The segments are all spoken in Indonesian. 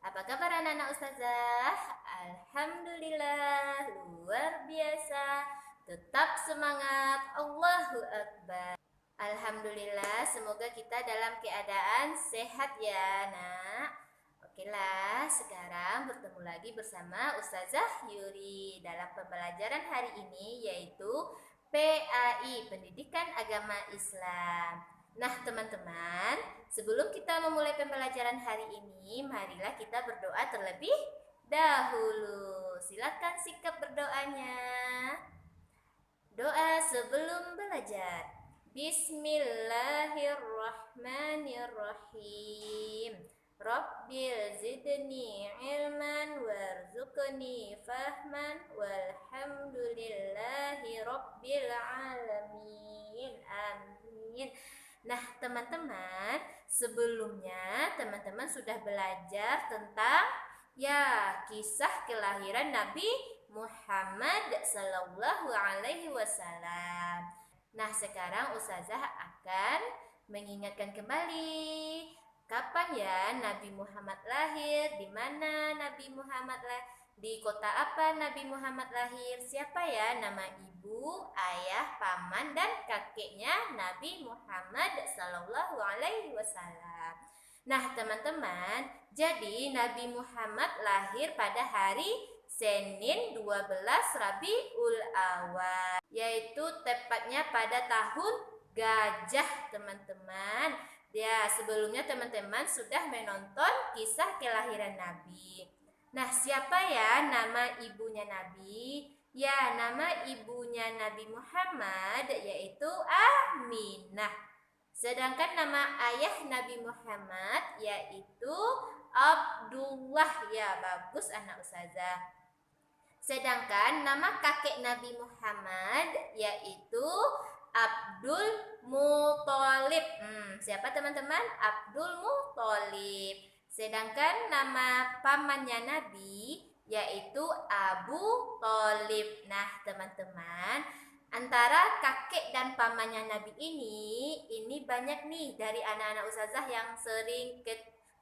Apa kabar anak-anak ustazah? Alhamdulillah, luar biasa. Tetap semangat, Allahu Akbar. Alhamdulillah, semoga kita dalam keadaan sehat ya nak. Oke lah, sekarang bertemu lagi bersama Ustazah Yuri dalam pembelajaran hari ini, yaitu PAI, Pendidikan Agama Islam. Nah teman-teman, sebelum kita memulai pembelajaran hari ini, marilah kita berdoa terlebih dahulu. Silakan sikap berdoanya. Doa sebelum belajar. Bismillahirrahmanirrahim. Rabbil zidni ilman warzuqni fahman walhamdulillahi rabbil alamin. Amin. Nah, teman-teman, sebelumnya teman-teman sudah belajar tentang kisah kelahiran Nabi Muhammad Sallallahu Alaihi Wasallam. Nah, sekarang Ustazah akan mengingatkan kembali kapan ya Nabi Muhammad lahir, di mana Nabi Muhammad lahir, di kota apa Nabi Muhammad lahir, siapa ya nama ibu, ayah, paman, dan kakeknya Nabi Muhammad Sallallahu Alaihi Wasallam. Nah teman-teman, jadi Nabi Muhammad lahir pada hari Senin 12 Rabiul Awal, yaitu tepatnya pada tahun Gajah teman-teman. Ya, sebelumnya teman-teman sudah menonton kisah kelahiran Nabi. Nah, siapa ya nama ibunya Nabi? Ya, nama ibunya Nabi Muhammad yaitu Aminah. Sedangkan nama ayah Nabi Muhammad yaitu Abdullah. Ya, bagus anak ustazah. Sedangkan nama kakek Nabi Muhammad yaitu Abdul Muthalib. Siapa teman-teman? Abdul Muthalib. Sedangkan nama pamannya Nabi yaitu Abu Thalib. Nah, teman-teman, antara kakek dan pamannya Nabi ini banyak nih dari anak-anak ustazah yang sering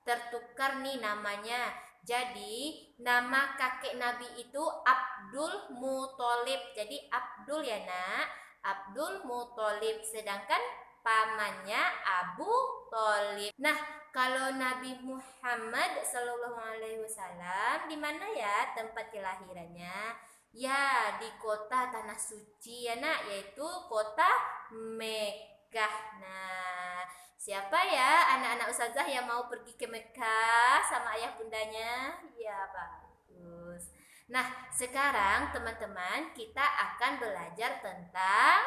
tertukar nih namanya. Jadi nama kakek Nabi itu Abdul Muthalib. Jadi Abdul ya nak, Abdul Muthalib. Sedangkan pamannya Abu Thalib. Nah, kalau Nabi Muhammad Sallallahu Alaihi Wasallam di mana ya tempat kelahirannya? Ya, di kota Tanah Suci ya nak, yaitu kota Mekah. Nah, siapa ya anak-anak ustazah yang mau pergi ke Mekah sama ayah bundanya? Ya, bagus. Nah, sekarang teman-teman kita akan belajar tentang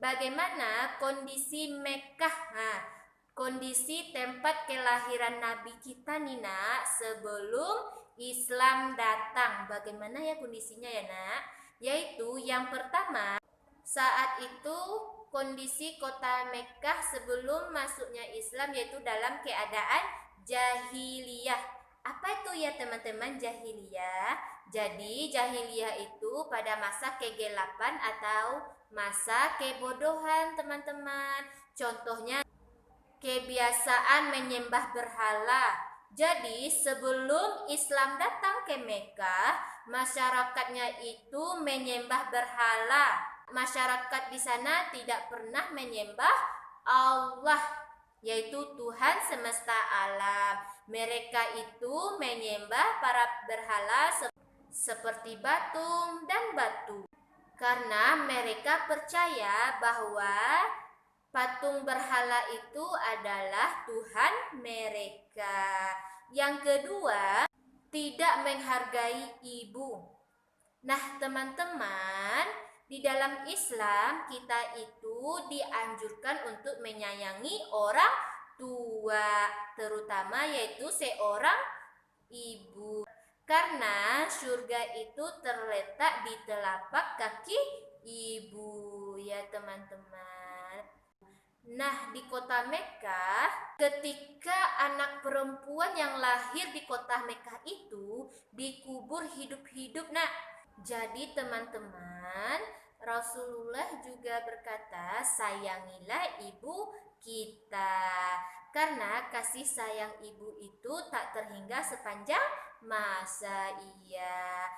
bagaimana kondisi Mekah. Nah, kondisi tempat kelahiran Nabi kita nih nak sebelum Islam datang. Bagaimana ya kondisinya ya nak? Yaitu yang pertama, saat itu kondisi kota Mekah sebelum masuknya Islam yaitu dalam keadaan jahiliyah. Apa itu ya teman-teman jahiliyah? Jadi jahiliyah itu pada masa kegelapan atau masa kebodohan teman-teman. Contohnya kebiasaan menyembah berhala. Jadi sebelum Islam datang ke Mekah, masyarakatnya itu menyembah berhala. Masyarakat di sana tidak pernah menyembah Allah, yaitu Tuhan semesta alam. Mereka itu menyembah para berhala seperti batu dan batu. Karena mereka percaya bahwa patung berhala itu adalah Tuhan mereka. Yang kedua, tidak menghargai ibu. Nah, teman-teman, di dalam Islam kita itu dianjurkan untuk menyayangi orang tua, terutama yaitu seorang ibu. Karena surga itu terletak di telapak kaki ibu, ya teman-teman. Nah, di kota Mekah, ketika anak perempuan yang lahir di kota Mekah itu dikubur hidup-hidup, nak. Jadi teman-teman, Rasulullah juga berkata, sayangilah ibu kita. Karena kasih sayang ibu itu tak terhingga sepanjang masa. Iya,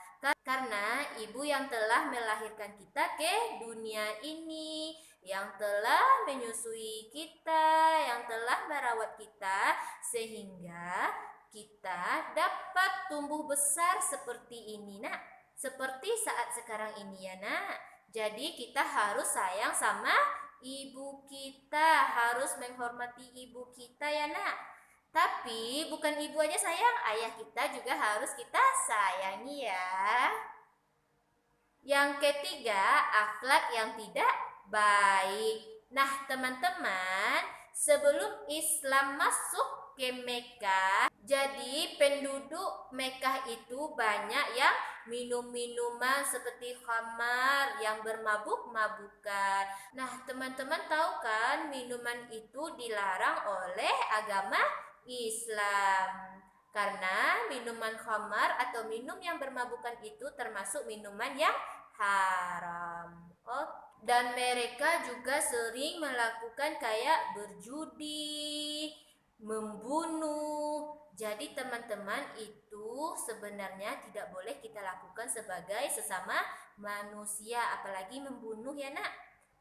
karena ibu yang telah melahirkan kita ke dunia ini, yang telah menyusui kita, yang telah merawat kita, sehingga kita dapat tumbuh besar seperti ini, nak. Seperti saat sekarang ini ya, nak. Jadi kita harus sayang sama ibu kita, harus menghormati ibu kita ya, nak. Tapi bukan ibu aja sayang, ayah kita juga harus kita sayangi ya. Yang ketiga, akhlak yang tidak baik. Nah, teman-teman, sebelum Islam masuk ke Mekah, jadi penduduk Mekah itu banyak yang minum minuman seperti khamar yang bermabuk-mabukan. Nah, teman-teman tahu kan minuman itu dilarang oleh agama Islam. Karena minuman khamar atau minum yang bermabukkan itu termasuk minuman yang haram. Dan mereka juga sering melakukan kayak berjudi, membunuh. Jadi teman-teman, itu sebenarnya tidak boleh kita lakukan sebagai sesama manusia, apalagi membunuh ya, nak.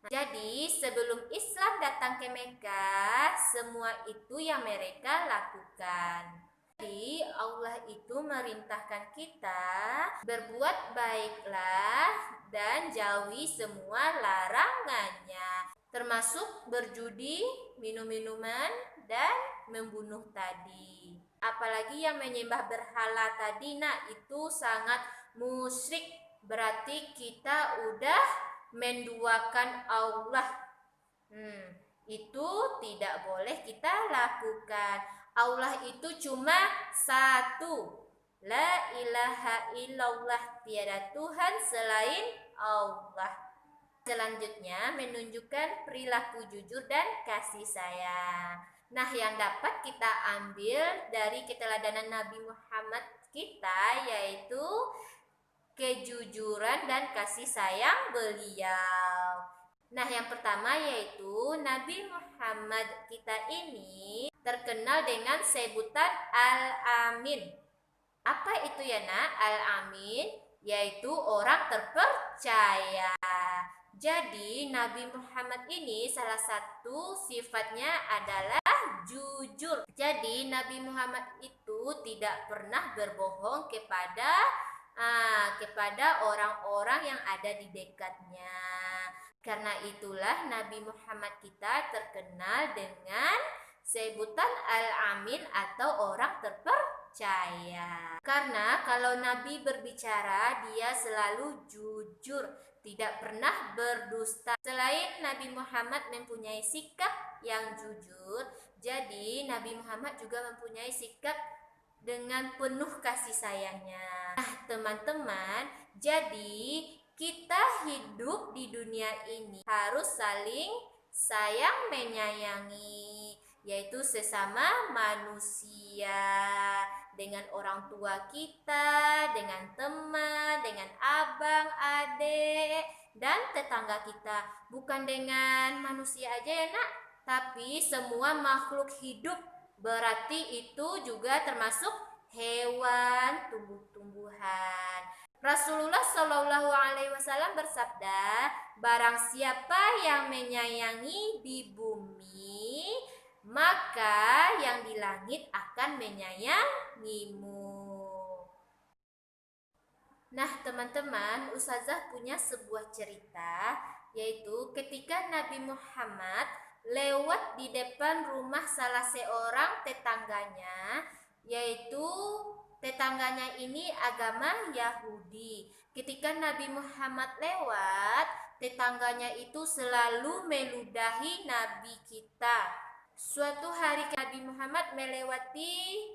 Jadi sebelum Islam datang ke Mekah, semua itu yang mereka lakukan. Jadi Allah itu merintahkan kita berbuat baiklah dan jauhi semua larangannya, termasuk berjudi, minum-minuman, dan membunuh tadi. Apalagi yang menyembah berhala tadi, nah itu sangat musyrik. Berarti kita udah menduakan Allah. Itu tidak boleh kita lakukan. Allah itu cuma satu. La ilaha illallah, tiada Tuhan selain Allah. Selanjutnya menunjukkan perilaku jujur dan kasih sayang. Nah, yang dapat kita ambil dari keteladanan Nabi Muhammad kita yaitu kejujuran dan kasih sayang beliau. Nah, yang pertama yaitu Nabi Muhammad kita ini terkenal dengan sebutan Al-Amin. Apa itu ya, nak? Al-Amin yaitu orang terpercaya. Jadi Nabi Muhammad ini salah satu sifatnya adalah jujur. Jadi Nabi Muhammad itu tidak pernah berbohong kepada orang-orang yang ada di dekatnya. Karena itulah Nabi Muhammad kita terkenal dengan sebutan Al-Amin atau orang terpercaya. Karena kalau Nabi berbicara, dia selalu jujur, tidak pernah berdusta. Selain Nabi Muhammad mempunyai sikap yang jujur, jadi Nabi Muhammad juga mempunyai sikap dengan penuh kasih sayangnya. Nah, teman-teman, jadi kita hidup di dunia ini harus saling sayang menyayangi, yaitu sesama manusia, dengan orang tua kita, dengan teman, dengan abang, adik, dan tetangga kita. Bukan dengan manusia aja ya, nak, tapi semua makhluk hidup. Berarti itu juga termasuk hewan, tumbuh-tumbuhan. Rasulullah Shallallahu Alaihi Wasallam bersabda, barang siapa yang menyayangi di bumi, maka yang di langit akan menyayangimu. Nah, teman-teman, Ustazah punya sebuah cerita, yaitu ketika Nabi Muhammad lewat di depan rumah salah seorang tetangganya, yaitu tetangganya ini agama Yahudi. Ketika Nabi Muhammad lewat, tetangganya itu selalu meludahi Nabi kita. Suatu hari Nabi Muhammad melewati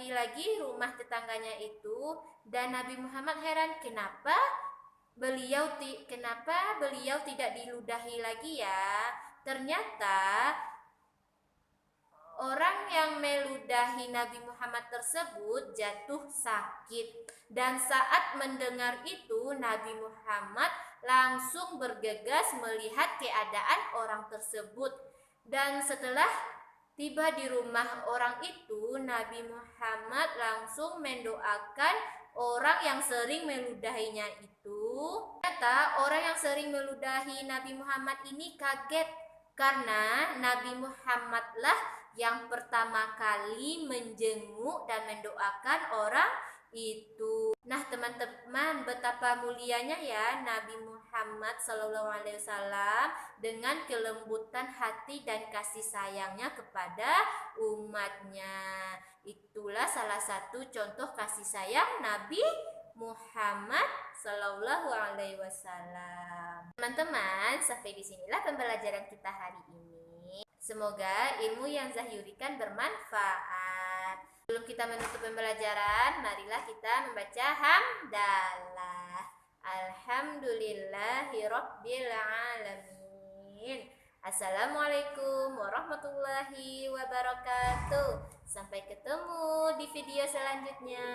lagi rumah tetangganya itu, dan Nabi Muhammad heran kenapa beliau tidak diludahi lagi ya. Ternyata orang yang meludahi Nabi Muhammad tersebut jatuh sakit. Dan saat mendengar itu, Nabi Muhammad langsung bergegas melihat keadaan orang tersebut. Dan setelah Tiba di rumah orang itu, Nabi Muhammad langsung mendoakan orang yang sering meludahinya itu. Ternyata orang yang sering meludahi Nabi Muhammad ini kaget karena Nabi Muhammadlah yang pertama kali menjenguk dan mendoakan orang itu. Nah, teman-teman, betapa mulianya ya Nabi Muhammad SAW dengan kelembutan hati dan kasih sayangnya kepada umatnya. Itulah salah satu contoh kasih sayang Nabi Muhammad Sallallahu Alaihi Wasallam. Teman-teman, sampai disinilah pembelajaran kita hari ini. Semoga ilmu yang Zahyurikan bermanfaat. Sebelum kita menutup pembelajaran, marilah kita membaca hamdalah. Alhamdulillahirabbil alamin. Assalamualaikum warahmatullahi wabarakatuh. Sampai ketemu di video selanjutnya.